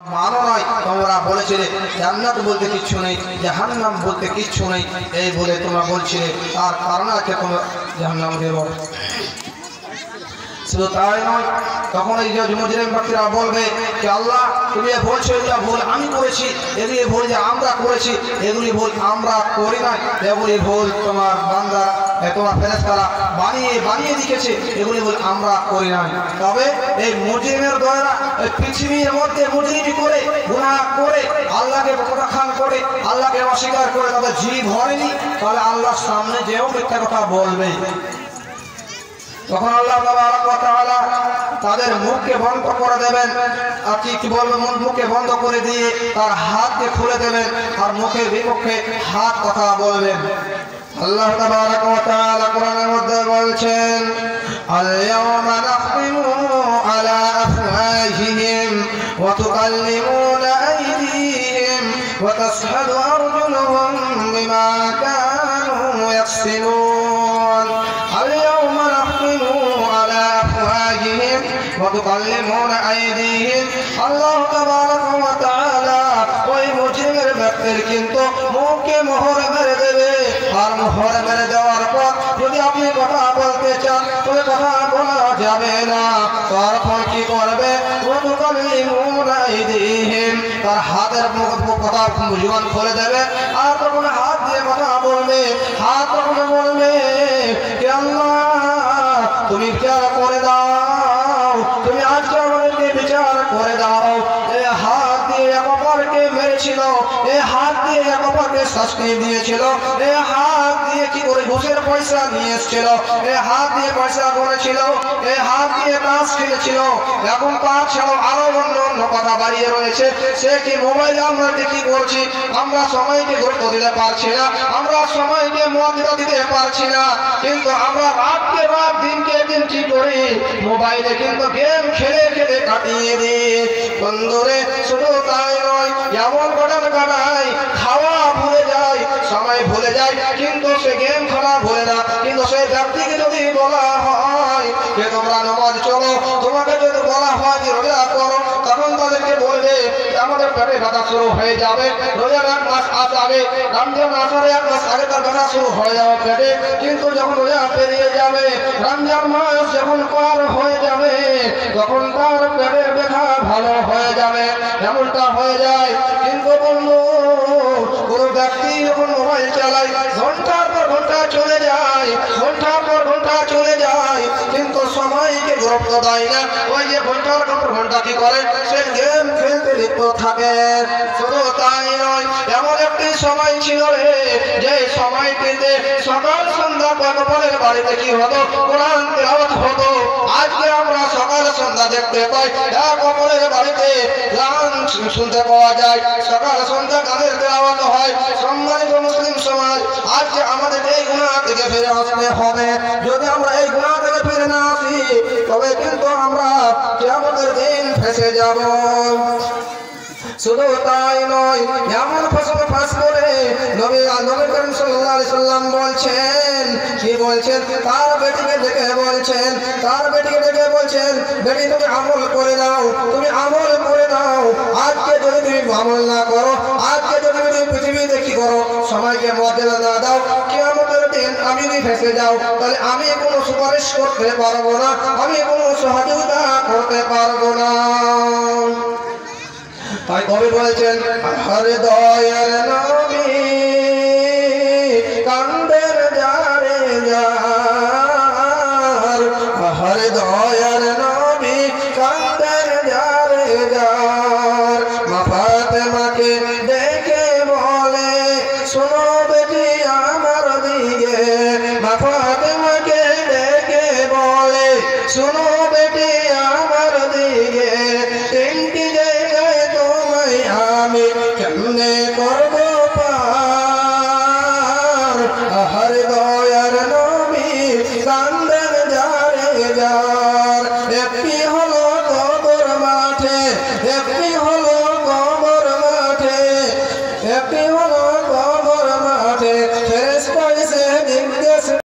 মানো নয়, তোমরা বলেছিলে জান্নাত বলতে কিচ্ছু নেই, জাহান্নাম বলতে কিচ্ছু নেই, এই বলে তোমরা বলছিলে, তার কারণ আছে তোমরা জাহান্নাম দেব। শুধু তাই নয়, তখন এই যে মুজরিম ব্যক্তিরা বলবে যে আল্লাহ তুমি বলছো এগুলো ভুল আমি করেছি, এগুলি ভুল যে আমরা করেছি, এগুলি ভুল আমরা করি নাই, এগুলি ভুল তোমার বান্দা তোমার ফেরেশতারা বানিয়ে লিখেছে, এগুলি ভুল আমরা করি নাই। তবে এই মুজরিমের দ্বারা পৃথিবীর মধ্যে মুজরিমি করে গুনাহ করে আল্লাহকে প্রত্যাখ্যান করে আল্লাহকে অস্বীকার করে তাদের জিভ ধরেনি, তাহলে আল্লাহর সামনে যেও মিথ্যা কথা বলবে। তখন আল্লাহ তাবারক ওয়া তাআলা তাদের মুখকে বন্ধ করে দেবেন, আর কি বলবেন, মুখকে বন্ধ করে দিয়ে তার হাতকে খুলে দেবেন, আর মুখের বিপক্ষে হাত কথা বলবেন। আল্লাহ তাবারক ওয়া তাআলা কোরআনের মধ্যে বলছেন, আল-ইয়াওমা নাখতিমু আলা আফওয়াহিহিম ওয়া তুকাল্লিমুনা আইদিহিম ওয়া তাশহাদু আরজুলুহুম বিমা কানু ইয়াকসিবুন। আল-ইয়াওমা নাখতিমু আলা আফওয়াহিহিম ওয়া তুকাল্লিমুনা আইদিহিম। আল্লাহ তাবারক ওয়া তাআলা ওই মুজরিমের ব্যক্তির কিন্তু মুখে মোহর মেরে দেবে, আর মোহর মেরে দেওয়ার পর যদি আপনি কথা বলতে চান তবে কথা বলা যাবে না। তখন কি করবে, তার হাতের কথা জীবন খুলে দেবে, আর তখন হাত দিয়ে কথা বলবে, হাত তখন বলবে আল্লাহ তুমি বিচার করে দাও, তুমি আজকে আমাদেরকে বিচার করে দাও। এই হাত দিয়ে এক অপরকে মেরেছিল, এই হাত দিয়ে এক অপরকে শাস্তি দিয়েছিল, এই হাত দিয়ে কি করে ঘুষের পয়সা নিয়ে এসেছিল, এই হাত দিয়ে পয়সা করেছিল, এই হাত দিয়ে তাস খেলেছিল। এখন তার ছাড়াও আরো অন্য কথা বাড়িয়ে রয়েছে, সে কি মোবাইলে আমরা কি করছি, আমরা সময়কে গুরুত্ব দিতে পারছি না, আমরা সময়কে মর্যাদা দিতে পারছি না, কিন্তু আমরা রাতকে রাত দিনকে দিন কি করি, মোবাইলে কিন্তু গেম খেলে খেলে কাটিয়ে দিই। বন্ধুরে শুধু তাই নয়, এমন ঘটনা ঘটায় খাওয়া ভুলে যায়, সময় ভুলে যায়, কিন্তু সে গেম খেলা ভুলে না। কিন্তু সেই ব্যক্তিকে যদি বলা হয় যে তোমরা নামাজ চলো, তোমাকে যদি বলা হয় যে রোজা করো, তখন তাদেরকে বলবে আমাদের পেটে ব্যথা শুরু হয়ে যাবে, রোজার এক মাস আগে, রমজান আসার এক মাস আগে তার ব্যথা শুরু হয়ে যাবে পেটে, কিন্তু যখন রোজা পেরিয়ে যাবে, রমজান মাস যখন পার হয়ে যাবে, তখন তার পেটের ব্যথা ভালো হয়ে যাবে, এমনটা হয়ে যায়। কিন্তু বন্ধু, কোন ব্যক্তি যখন মোবাইল চালায় ঘন্টার পর ঘন্টা চলে যায়, ঘন্টার পর ঘন্টা চলে যায়, কিন্তু সময়কে গুরুত্ব দেয় না। ওই যে ঘন্টার পর ঘন্টা কি করে, সে গেম খেলতে লিপ্ত থাকে। শুধু তাই নয়, এমন একটি সময় ছিল রে, যে সময়টিতে সকাল সন্ধ্যা কয়েকবারের বাড়িতে কি হতো, কোরআন তেলাওয়াত হতো। আজকে আমরা সকাল সন্ধ্যা দেখতে পাই এক অপরের বাড়িতে গান শুনতে পাওয়া যায়, সকাল সন্ধ্যা গানের তেলাওয়াত হয়। সম্মানিত মুসলিম সমাজ, আজকে আমাদের এই গুনাহ থেকে ফিরে আসতে হবে। যদি আমরা এই গুনাহ থেকে ফিরে না আসি, তবে কিন্তু আমরা কিয়ামতের দিন ফেঁসে যাব। শুধু তাই নয়, এমন ফসল ফাঁস করে নবী করিম সাল্লাল্লাহু আলাইহি সাল্লাম বলছেন, কি বলছেন, তার বেটিকে ডেকে বলছেন, বেটি তুমি আমল করে দাও, তুমি আমল করে দাও। আজকে যদি তুমি আমল না করো, আজকে যদি তুমি পৃথিবীতে কি করো, সময়কে মর্যাদা না দাও, কিয়ামতের দিন আমি যদি ফেঁসে যাও, তাহলে আমি কোনো সুপারিশ করতে পারবো না, আমি কোনো সহযোগিতা করতে পারবো না। তাই কবি বলেছেন, হরে দয়ার নবী কান্দের যারে যার, হরে দয়ার নবী কান্দের যারে যার। মা ফাতেমাকে দেখে বলে শোনো বেটি আমার দিকে, মা ফাতেমাকে দেখে বলে শোনো বেটি আমার দিকে, তিনটি জায়গায় তোমায় আমি কেমনে করব পার, হর দয়ার নবী কান্দের যারে যার। একটি